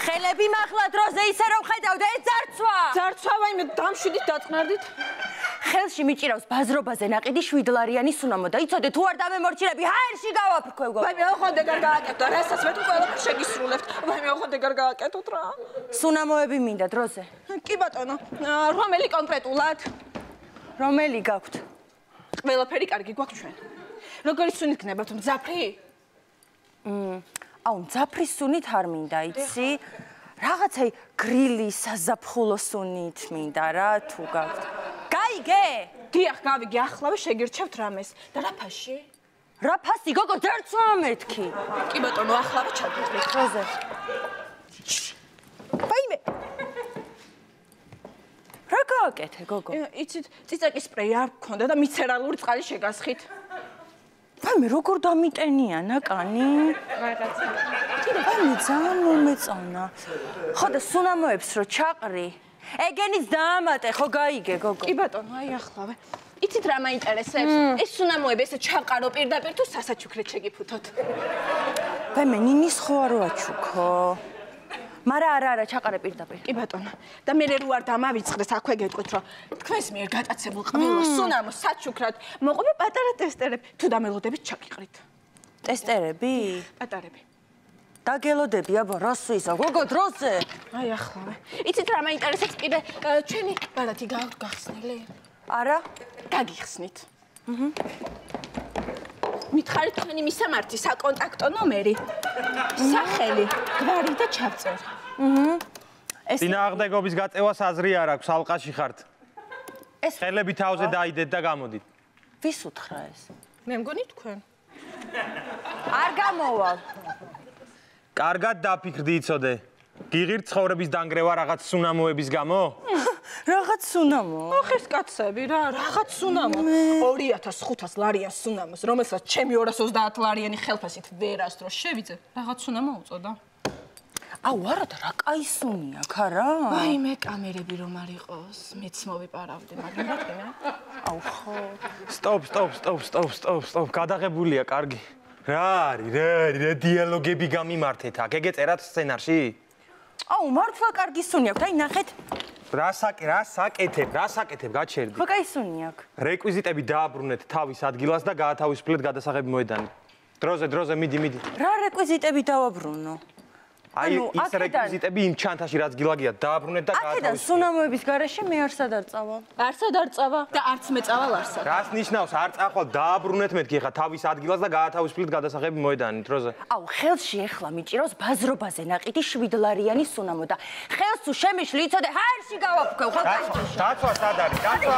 ხელები მაღლა დროზე ისე რომ ხედავ და ეს ძარცვა. ძარცვა ვაიმე დამშვიდით დაწყნარდით. ხელში მიჭირავს ბაზრობაზე ნაყიდი 7 ლარიანი სუნამო და იცოდე თუ არ დამემორჩილები ჰაერში გავაფრქვევ. ვაიმე ოღონდ ეგარ გააკეთო რა რასაც მე თუ ყველაფერს შეგისრულებთ. ვაიმე ოღონდ ეგარ გააკეთოთ რა. სუნამოები მინდა დროზე. კი ბატონო, რომელი კონკრეტულად? რომელი გაქვთ? ყველაფერი კარგი გვაქვს ჩვენ. როგორი სუნი გქნებათ მძაფრი? აუ მძაფრის სუნით არ მინდა იცი. რაღაცა გრილი საზაფხულო სუნით მინდა რა თუ გაქვთ. გაიგე? დიახ, გავიგე, ახლავე შეგირჩევთ რამეს. და რა ფასში? რა ფასი გოგო ძერცვა მეთქი. კი ბატონო, ახლავე ჩაგდეთ. დროზე. ვაიმე. რა გააკეთე გოგო? იცით, წიწაკის სპრეი არ გქონდა და მიცერალური წყალი შეგასხით. ვაიმე როგორ დამიტენია ნაკანი? რაღაცა. ვაიმე ძალიან მომეწონა. ხო და სუნამოებს რო ჩაყრი. ეგენიც დაამატე, ხო გაიგე გოგო? კი ბატონო, აი ახლავე. იცით რა მაინტერესებს? ეს სუნამოები ესე ჩაყარო პირდაპირ თუ სასაჩუქრეთ შეგიფუთოთ? ვაიმე ნინის ხო არ ვაჩუქო? მარა არა ჩაყარე პირდაპირ. კი ბატონო. და მე რო არ დამავიწყდეს, აქვე გეტყვით რომ თქვენს მიერ გატაცებულ ყველა სუნამოს საჩუქრად მოყვება პატარა ტესტერები. თუ დამელოდებით ჩაგიყრით. ტესტერები? პატარები. დაგელოდები აბა რას ვისა გოგო დროზე? აი ახლავე. იცით რა მაინტერესებს კიდე ჩვენი ბარათი გახსნილი? არა? გაგიხსნით. მითხარით თქვენი მისამართი საკონტაქტო ნომერი, სახელი, გვარი და ჩავწერ. წინააღმდეგობის გაწევას აზრი არ აქვს, ალყაში ხართ. ხელები თავზე დაიდეთ და გამოდით. ვის უთხრა ეს? მე მგონი თქვენ. არ გამოვალ. კარგად დაფიქრდი იცოდე. გიღირთ ცხოვრების დანგრევა რაღაც სუნამოების გამო? რაღაც სუნამო. ოხის კაცები რა, რაღაც სუნამო. 2500 ლარიან სუნამოს, რომელსაც ჩემი 230 ლარიანი ხელფასით ვერ ასდრო შევიძე. რაღაც სუნამო უწოდა. აუ არა და რა კაი სუნია ქარა? ვაიმე კამერები რომ არ იყოს, მეც მოვიპარავდი, მაგრამ რა თქმა. აუ ხო. სტოპ. გადაღებულია, კარგი. რა დიალოგები გამიმართეთ აქ? ეგ ეწერათ სცენარში? აუ მართლა კარგი სუნი აქვს, აი ნახეთ. რა საკეთებ, გაჩერდი. ხო კაი სუნი აქვს. რეკვიზიტები დააბრუნეთ თავის ადგილას და გაათავისუფლეთ გადასაღები მოედანი. დროზე მიდი. რა რეკვიზიტები დავაბრუნო? აი ის რეკვიზიტები იმ ჩანთაში რაც გილაგია დააბრუნეთ და გაათავისუფლეთ. აქედან სუნამოების garaში მე არსად არ წავალ. არსად არ წავა და არც მე წავალ არსად. რას ნიშნავს არ წახვალ დააბრუნეთ მეთქი ხა თავის ადგილას და გაათავისუფლეთ გადასაღები მოედანი დროზე. აუ ხელში ეხლა მიჭირავს ბაზრობაზე ნაყიდი 7 ლარიანი სუნამო და ხელს თუ შემიშლი იცოდე ჰაერში გავაფრქვევ ხო? დაცვა სად არის? დაცვა